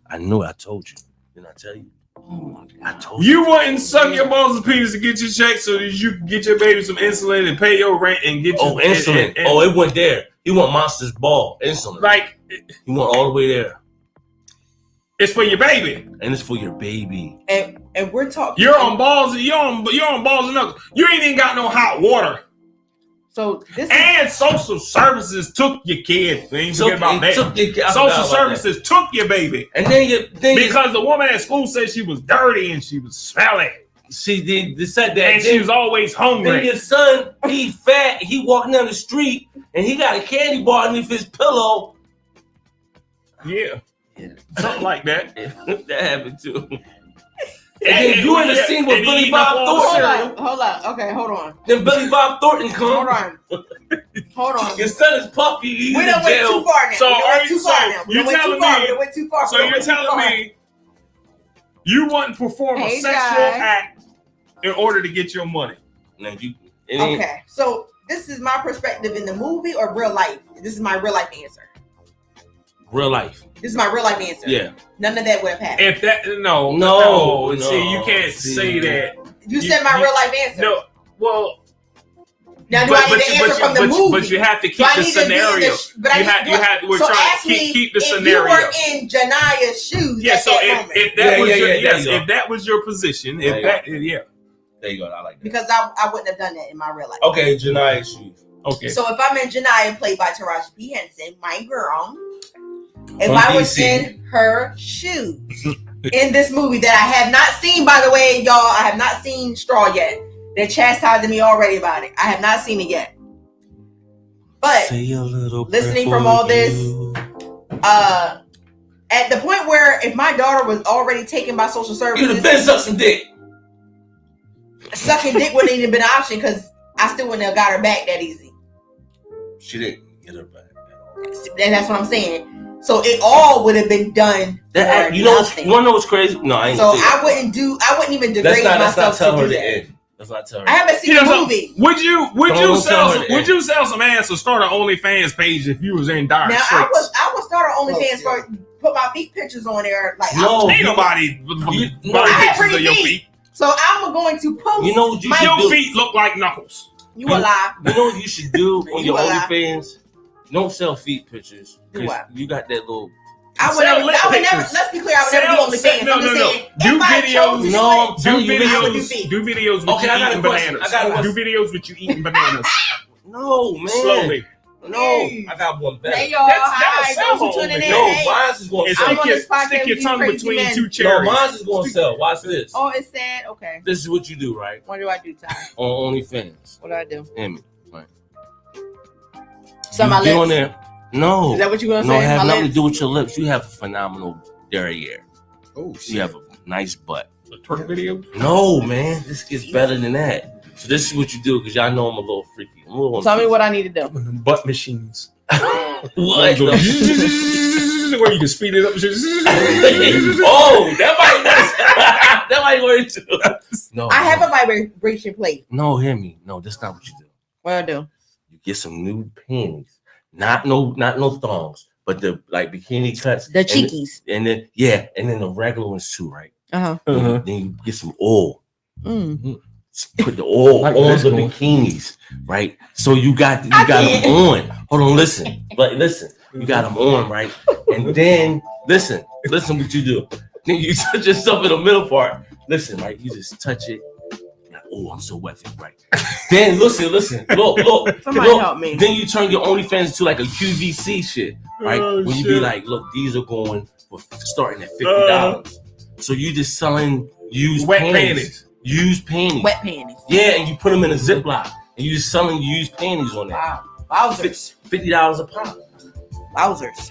I knew it. I told you. Didn't I tell you? Oh my I God. told you. You wouldn't suck your boss's penis to get your check so that you can get your baby some insulin and pay your rent and get Oh, your insulin. and- Oh, it went there. He want Monster's ball. Insulin. like He went all the way there. it's for your baby. And it's for your baby. And we're talking. You're on balls. You're on balls and knuckles. You ain't even got no hot water. So this is And social services took your kid. We ain't forget about that. Social services took your baby And then you because the woman at school said she was dirty and she was smelly she did said that. and she was always Then hungry. your son, he fat, he walking down the street and he got a candy bar underneath his pillow. Yeah, something like that. That happened too. And then you in the scene with and Billy eating Bob up all the Thornton. cereal. hold on. Okay, hold on. Then Billy Bob Thornton Hold come. on. Hold on. Your son is puffy. He's We in done went too jail. far now. So we done are went you too far so now. We you done went telling too far. me? We done went too far. So We done you're went too telling far. me you wouldn't perform a Hey, sexual guy. act in order to get your money? Now you. It ain't, Okay, so this is my perspective in the movie or real life? This is my real life answer. Real life. This is my real life answer. Yeah. None of that would have happened. If that no. See, you can't say that. You said my real life answer. No. Well. Now do I need to answer from the movie? But you have to keep the scenario. We're trying to keep the scenario. If you were in Jania's shoes, yeah. So if that was your position, There you go. I like that. because I wouldn't have done that in my real life. Okay, Jania's shoes. Okay. So if I'm in Jania, played by Taraji P. Henson, my girl, if I was in her shoes in this movie that I have not seen, by the way, y'all, I have not seen Straw yet. They're chastising me already about it. I have not seen it yet. But listening from all this, at the point where if my daughter was already taken by social services, you'd have been sucking dick. Sucking dick wouldn't even been an option because I still wouldn't have got her back that easy. She didn't get her back. And that's what I'm saying. So it all would have been done. That, you want to know what's crazy? No, I ain't. So I wouldn't even degrade myself. Let's not tell her to do the that. end. Let's not tell her. I haven't seen the movie. Would you sell some ass or start an OnlyFans page if you was in dire Now straits? I would start an OnlyFans for put my feet pictures on there. Like ain't nobody pictures of your feet. So I'm going to post. You know what you should Your do? feet look like knuckles. You a lie. You know what you should do on your You a lie. OnlyFans? Don't sell feet pictures. Do what? You got that little. I would never. Let's be clear. I would never do OnlyFans. I'm just saying. Do videos. Do videos with you eating bananas. Do videos with you eating bananas. No, man. Slowly. No, I got one better. Hey, y'all. Hi. Those who tuning in. No, Hey. mine's is going to sell. Stick your tongue between two No, cherries. mine's is going to sell. Watch this. Oh, it's sad. Okay. This is what you do, right? What do I do, Ty? On OnlyFans. What do I do? Hear me. Right. So my You get on lips. there. No. Is that what you gonna No, say? it has My nothing lips? to do with your lips. You have a phenomenal derriere. Oh shit. You have a nice butt. A twerk video. No, man. This gets better than that. So this is what you do because y'all know I'm a little freaky. I'm a little Tell me what I need to do. Butt machines. What? Where you can speed it up. Oh, that might work. That might work too. No. I have a vibration plate. No, hear me. No, that's not what you do. What do I do? You get some new panties. Not no thongs, but the like bikini cuts. The cheekies. And then the regular ones too, right? Uh-huh. Then you get some oil. Mm. Put the oil Like on this the one. bikinis, right? So you got them on. Hold on, listen. You got them on, right? And then listen what you do. Then you touch yourself in the middle part. Listen, right? You just touch it. Like, oh, I'm so wet, right? Then listen. Look. Somebody help me. Then you turn your OnlyFans into like a QVC shit, right? Oh, when you shit. be like, look, these are going for starting at $50. So you just selling used Wet panties. panties. Used panties. Wet panties. Yeah, and you put them in a Ziploc, and you just selling used panties on that. Wow. Wowzers. $50 a pop. Wowzers.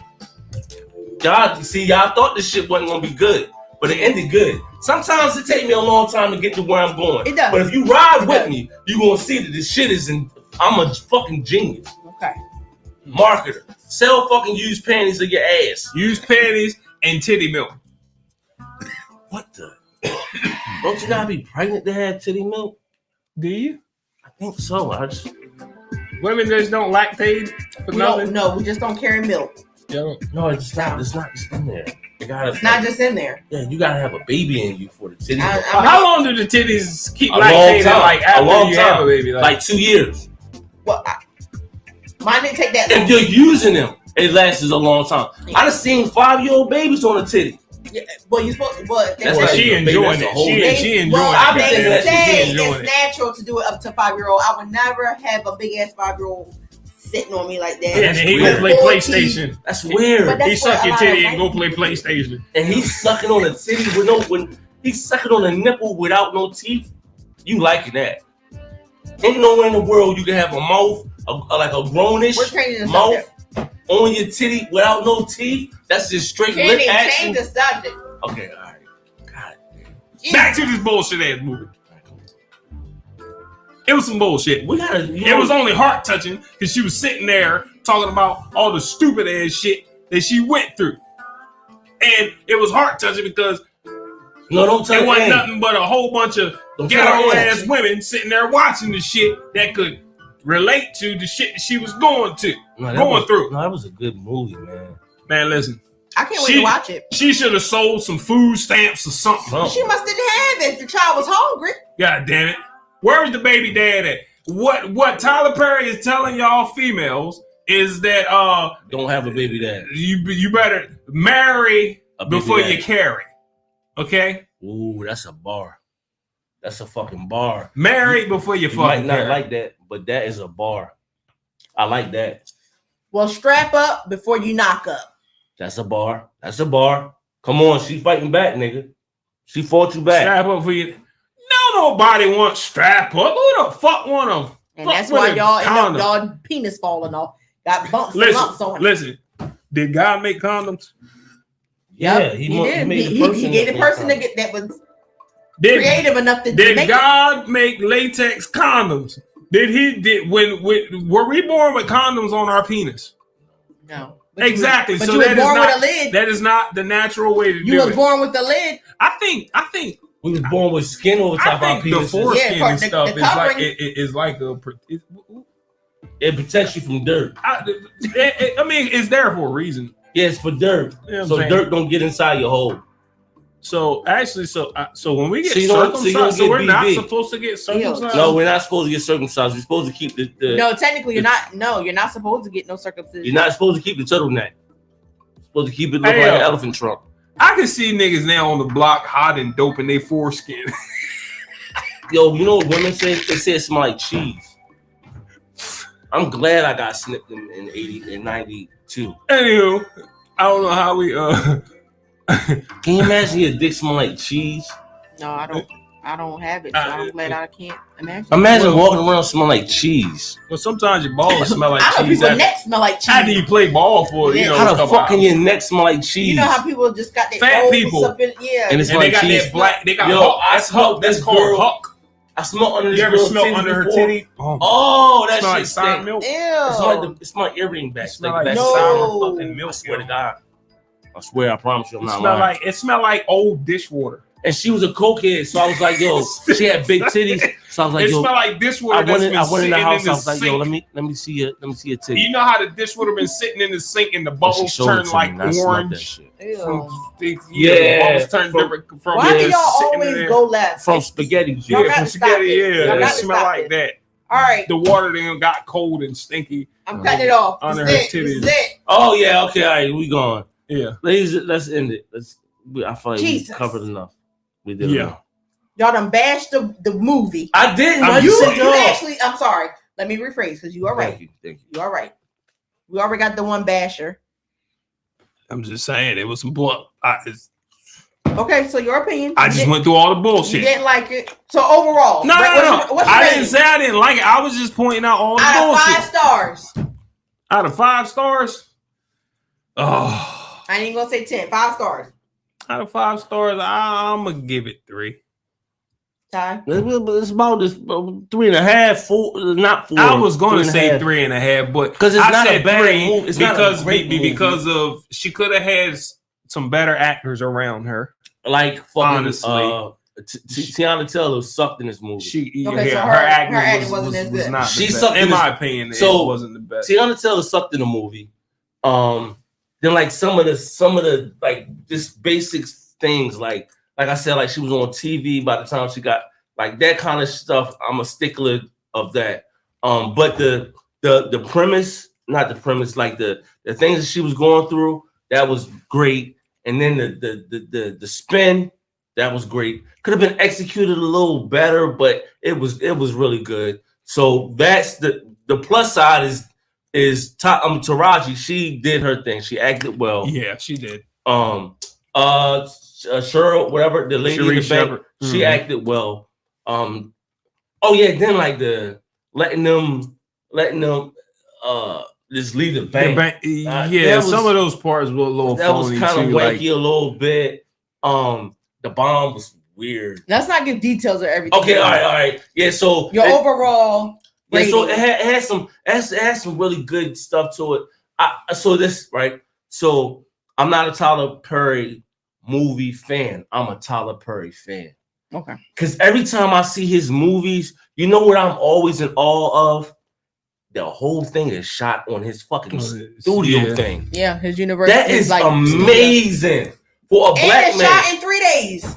Y'all thought this shit wasn't gonna be good, but it ended good. Sometimes it take me a long time to get to where I'm going. It does. But if you ride It with does. me, you gonna see that this shit is I'm a fucking genius. Okay. Marketer. Sell fucking used panties of your ass. Used panties and titty milk. What the? Don't you gotta be pregnant to have titty milk? Do you? I think so. Women just don't lactate for We nothing. don't know. We just don't carry milk. No, it's not. It's not just in there. You gotta. It's not just in there. Yeah, you gotta have a baby in you for the titty milk. How long do the titties keep A long lactating? time. Like A after long you have a time. baby? Like 2 years. Well, mine didn't take that If long. you're using them, it lasts a long time. I done seen 5-year-old babies on a titty. Yeah, well, you supposed. Well, That's Well, like she a baby, enjoying that's a it. whole She thing. enjoying well, I it. be they thinking that say she enjoying it's it. natural to do it up to 5-year-old. I would never have a big ass 5-year-old sitting on me like that. And then he weird. go play PlayStation. That's weird. But that's He suck what a your lot titty of and go play PlayStation. And he's sucking on a titty when he's sucking on a nipple without no teeth. You liking that? Ain't nowhere in the world you can have a mouth, like a grownish We're changing the mouth subject. on your titty without no teeth. That's just straight lip Change action. the subject. Okay, all right. God damn. Back to this bullshit ass movie. It was some bullshit. We gotta. It was only heart touching because she was sitting there talking about all the stupid ass shit that she went through, and it was heart touching because No, don't tell it me. wasn't nothing but a whole bunch of Don't tell ghetto me. ass women sitting there watching the shit that could relate to the shit that she was going through. No, that was a good movie, man. Man, listen. I can't wait to watch it. She should have sold some food stamps or something. She must didn't have it. The child was hungry. God damn it. Where's the baby dad at? What Tyler Perry is telling y'all females is that don't have a baby dad. You better marry before you carry. Okay? Ooh, that's a bar. That's a fucking bar. Marry before you fucking might not carry. like that, but that is a bar. I like that. Well, strap up before you knock up. That's a bar. That's a bar. Come on, she fighting back, nigga. She fought you back. Strap up for you. No, nobody wants strap up. Who the fuck want them? And that's why y'all end up y'all penis falling off. Got bumps and lumps on it. Listen, did God make condoms? Yeah, he did. He gave the person that was creative enough to did make God make latex condoms? When were we born with condoms on our penis? No. Exactly. But so you were born with a lid. That is not the natural way to do it. You was born with the lid. I think we was born with skin over top of our penis. The foreskin and stuff is like a. It protects you from dirt. I mean, it's there for a reason. Yeah, it's for dirt. You know so dirt don't get inside your hole. So actually, so when we get circumcised, so we're not supposed to get circumcised. No, we're not supposed to get circumcised. We're supposed to keep the no, technically, you're not. No, you're not supposed to get no circumcision. You're not supposed to keep the turtleneck. You're supposed to keep it look like an elephant trunk. I can see niggas now on the block hiding dope in their foreskin. Yo, you know what women say? They say it smell like cheese. I'm glad I got snipped in 80 and 92. Anywho, I don't know how we Can you imagine your dick smell like cheese? No, I don't have it. So I'm glad I can't imagine. Imagine walking around smelling like cheese. Well, sometimes your balls smell like I know cheese. People's necks smell like cheese. How do you play ball for? Yeah. You know, how the fuck can your neck smell like cheese? You know how people just got their fat people, up in, yeah, and they got cheese. that black. They got Huck. Huck. That's called Huck. I smell under this girl. You ever smell under her titty? Oh, that shit like sour milk. Ew. It's my earring back. It smell like sour fucking milk. I swear to God. I swear, I promise you, I'm not lying. It smelled like old dishwater. And she was a cokehead, so I was like, yo, she had big titties. So I was like, yo, it smelled like dishwater. I went in the house. I was like, yo, let me see your titty. You know how the dishwater been sitting in the sink and the bubbles turn like orange. Yeah, bubbles turn different. From why do y'all always go left? From spaghetti. From spaghetti. Yeah, it smell like that. All right. The water then got cold and stinky. I'm cutting it off. Under her titties. Oh yeah, okay, all right, we gone. Yeah, ladies, let's end it. I feel like we covered enough. We did. Yeah, y'all done bashed the movie. I didn't. You actually. I'm sorry. Let me rephrase because you are right. Thank you. You are right. We already got the one basher. I'm just saying it was some blunt. Okay, so your opinion. I just went through all the bullshit. You didn't like it. So overall, no. I didn't say I didn't like it. I was just pointing out all the bullshit. Out of 5 stars. Out of 5 stars. Oh. I ain't gonna say 10. 5 stars. Out of 5 stars, I'm gonna give it 3. Ty? It's about this 3.5, 4, not 4. I was gonna say 3.5, but because it's not a bad movie. It's because of she could have had some better actors around her. Like fucking Tiana Taylor sucked in this movie. So her acting wasn't as good. Not she sucked in my opinion. So it wasn't the best. Tiana Taylor sucked in the movie. Then like some of the like just basic things like I said, like she was on TV by the time she got like that kind of stuff. I'm a stickler of that. But the premise, not the premise, like the things that she was going through, that was great. And then the spin, that was great. Could have been executed a little better, but it was really good. So that's the plus side is Taraji. She did her thing. She acted well. Yeah, she did. Cheryl, whatever, the lady in the bank, she acted well. Oh yeah, then like the letting them just leave the bank. Some of those parts were a little that phony. That was kind of wanky like, a little bit. The bomb was weird. Let's not give details of everything. Okay, all right. Yeah, so your overall. Yeah, so it had some really good stuff to it. So I'm not a Tyler Perry movie fan. I'm a Tyler Perry fan. Okay. Because every time I see his movies, you know what I'm always in awe of the whole thing is shot on his fucking studio thing. Yeah, his university. That is like amazing for a black it's man. Shot in 3 days.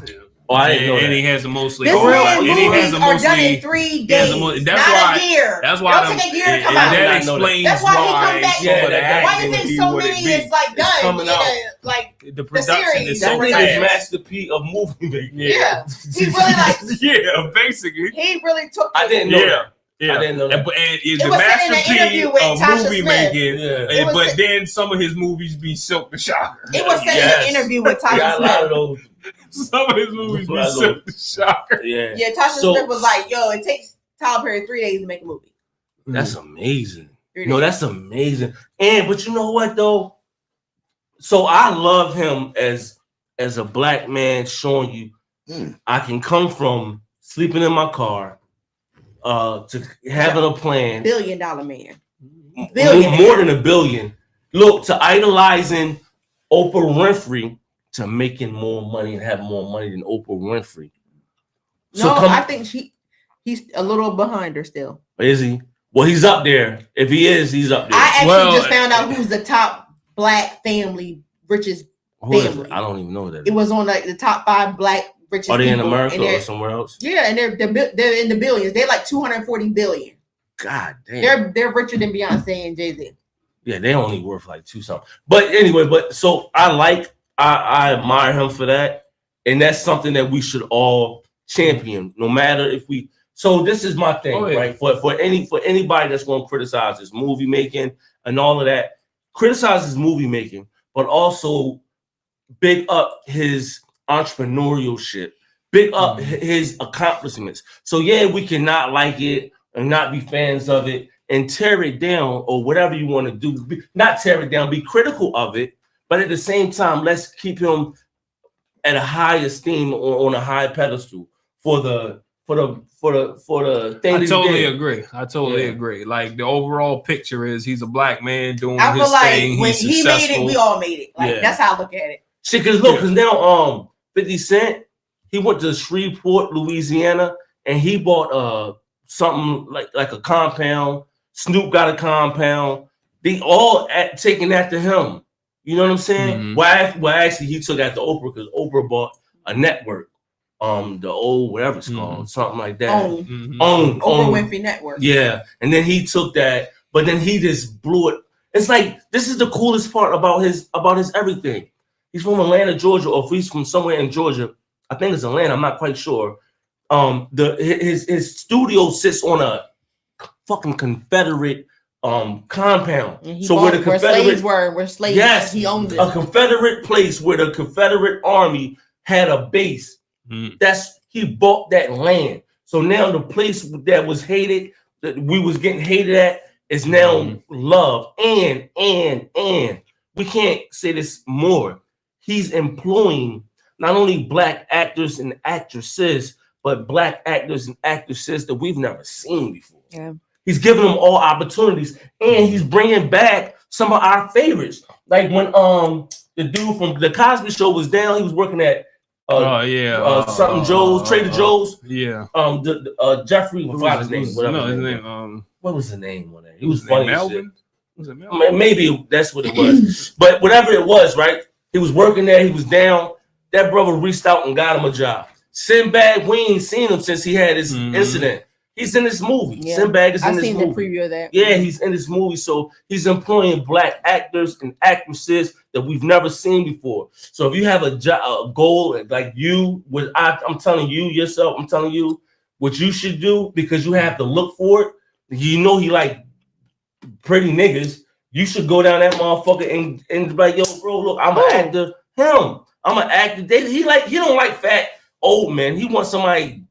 Oh, I didn't know that. And he has a mostly. This man and he has movies a are done in mostly. 3 days. That's not why. a year. That's why. Don't take a year to come out. That explains That's why he come back. Yeah, some of the that- Why acting you would think be so what it many be. is like done? coming out. Like The production series, is the so That production. nigga's fast. masterpiece of movie making. yeah, he really like. Yeah, basically. He really took. I didn't know Yeah. that. Yeah. I didn't know that. And it's It the was said in an interview masterpiece with of Tasha movie Smith. making. Yeah. It was But said- then some of his movies be Silk the Shocker. It was said Yes. in an interview with We got Tasha a lot of Smith. those. Some of his movies be Right, Silk the Shocker. Yeah. Yeah, Tasha So- Smith was like, "Yo, it takes Tyler Perry 3 days to make a movie." That's amazing. 3 No, days. that's amazing. But you know what though? So I love him as a black man, showing you I can come from sleeping in my car to having a plan. $1 billion man. More Billionaire. than $1 billion. Look, to idolizing Oprah Winfrey to making more money and having more money than Oprah Winfrey. No, I think he's a little behind her still. Is he? Well, he's up there. If he is, he's up there. I actually Well, just found out who's the top black family richest. Who is family. it? I don't even know that. It was on like the top 5 black richest. Are they in people, America and or they're- somewhere else? Yeah, and they're in the billions. They're like 240 billion. God damn. They're richer than Beyonce and Jay-Z. Yeah, they only worth like 2 something. But anyway, so I admire him for that. And that's something that we should all champion, no matter if we. So this is my thing, right? For anybody that's going to criticize his movie making and all of that, criticize his movie making, but also big up his entrepreneurial shit, big up his accomplishments. So yeah, we cannot like it and not be fans of it and tear it down or whatever you want to do. Not tear it down, be critical of it, but at the same time, let's keep him at a high esteem on a high pedestal for the thing. I that he totally did. agree. I totally Yeah. agree. Like the overall picture is he's a black man doing I his feel like thing. when He's he successful. made it, we all made it. Like Yeah. that's how I look at it. Shit, cause look, cause now 50 Cent, he went to Shreveport, Louisiana, and he bought something like a compound. Snoop got a compound. They all taking after him. You know what I'm saying? Mhm. Well, actually, he took after Oprah because Oprah bought a network. The old whatever it's called, something like that. Mhm. Own Oprah Winfrey Network. Yeah, and then he took that, but then he just blew it. It's like this is the coolest part about his everything. He's from Atlanta, Georgia, or if he's from somewhere in Georgia, I think it's Atlanta. I'm not quite sure. His studio sits on a fucking Confederate compound. And he So bought where the slaves Confederate, where slaves yes, he owns it. a Confederate place where the Confederate Army had a base. Mhm. He bought that land. So now the place that was hated, that we was getting hated at, is now loved. And we can't say this more. He's employing not only black actors and actresses, but black actors and actresses that we've never seen before. Yeah. He's giving them all opportunities, and he's bringing back some of our favorites. Like when the dude from the Cosby Show was down, he was working at something Joe's, Trader Joe's. Yeah. Jeffrey, I forgot his name. Whatever. No, his his name. name. What was the name on that? He Was was funny. as shit. Melvin. Was it Melvin? Maybe that's what it was. But whatever it was, right? He was working there. He was down. That brother reached out and got him a job. Sinbad, we ain't seen him since he had his incident. He's in this movie. Yeah. Sinbad is in I've this seen movie. the preview of that. Yeah, he's in this movie. So he's employing black actors and actresses that we've never seen before. So if you have a goal like you, I'm telling you yourself, I'm telling you what you should do because you have to look for it. You know he like pretty niggas. You should go down that motherfucker and be like, yo, bro, look, I'm an actor. I'm an actor. He don't like fat old men. He wants somebody,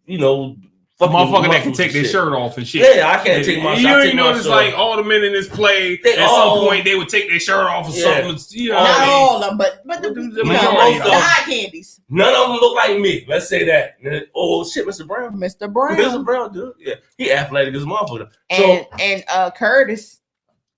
A motherfucker that can take their shit. shirt off and shit. Yeah, I can't take my shirt. You ain't notice like all the men in this play at some point they would take their shirt off or something. You know what Not I mean? all of them, but the majority of the them. eye candies. None of them look like me. Let's say that. Oh shit, Mr. Brown. Mr. Brown. Mr. Brown, dude. Yeah, he athletic as a motherfucker. So And Curtis.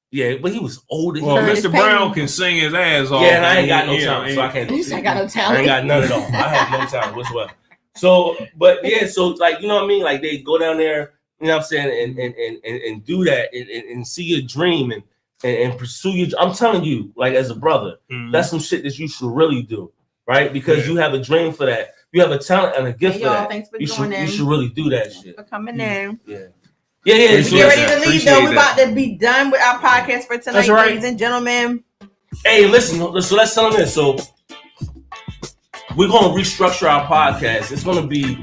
yeah, but he was older. Well, Curtis Mr. Brown can sing his ass off. Yeah, and I ain't got no talent, so I can't. You said I got no I talent. ain't got none at all. I have no talent whatsoever. So, but yeah, so like you know what I mean? Like they go down there, you know what I'm saying, and do that and see your dream and pursue your. I'm telling you, like as a brother, that's some shit that you should really do, right? Because you have a dream for that. You have a talent and a gift for that. Thanks for You joining. should really do that shit. For coming in. Yeah. We get ready to leave Appreciate though. We're that. about to be done with our podcast for tonight, That's right. ladies and gentlemen. Hey, listen. So let's tell them this. So we're gonna restructure our podcast. It's gonna be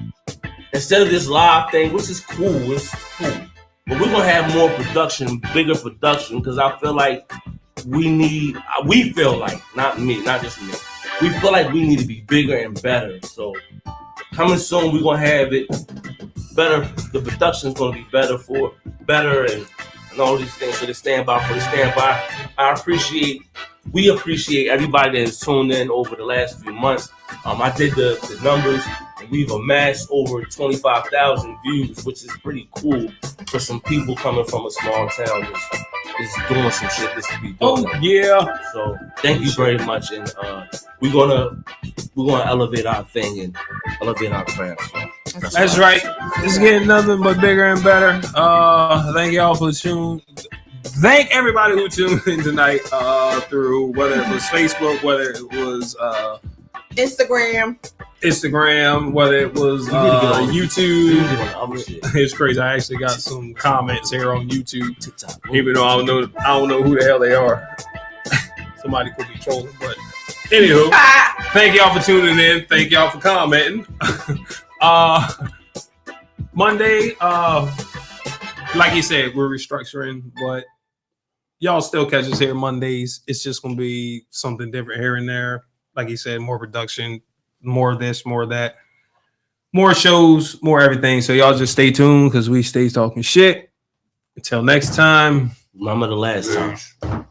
instead of this live thing, which is cool. It's cool. But we're gonna have more production, bigger production, because I feel like we feel like, not me, not just me. We feel like we need to be bigger and better. So coming soon, we're gonna have it better. The production's gonna be better and all these things. So the standby. We appreciate everybody that has tuned in over the last few months. I did the numbers, and we've amassed over 25,000 views, which is pretty cool for some people coming from a small town is doing some shit this to be doing. Oh yeah. So thank you very much, and we're gonna elevate our thing and elevate our craft. So That's right. It's getting nothing but bigger and better. Thank y'all for tuning. Thank everybody who tuned in tonight through whether it was Facebook, whether it was Instagram, whether it was YouTube. shit. It's crazy. I actually got some comments here on YouTube, TikTok. even though I don't know who the hell they are. Somebody could be trolling, but anywho, thank y'all for tuning in. Thank y'all for commenting. Monday, like you said, we're restructuring, but y'all still catch us here Mondays. It's just gonna be something different here and there. Like you said, more production, more of this, more of that, more shows, more everything. So y'all just stay tuned because we stay talking shit. Until next time. Remember the last time.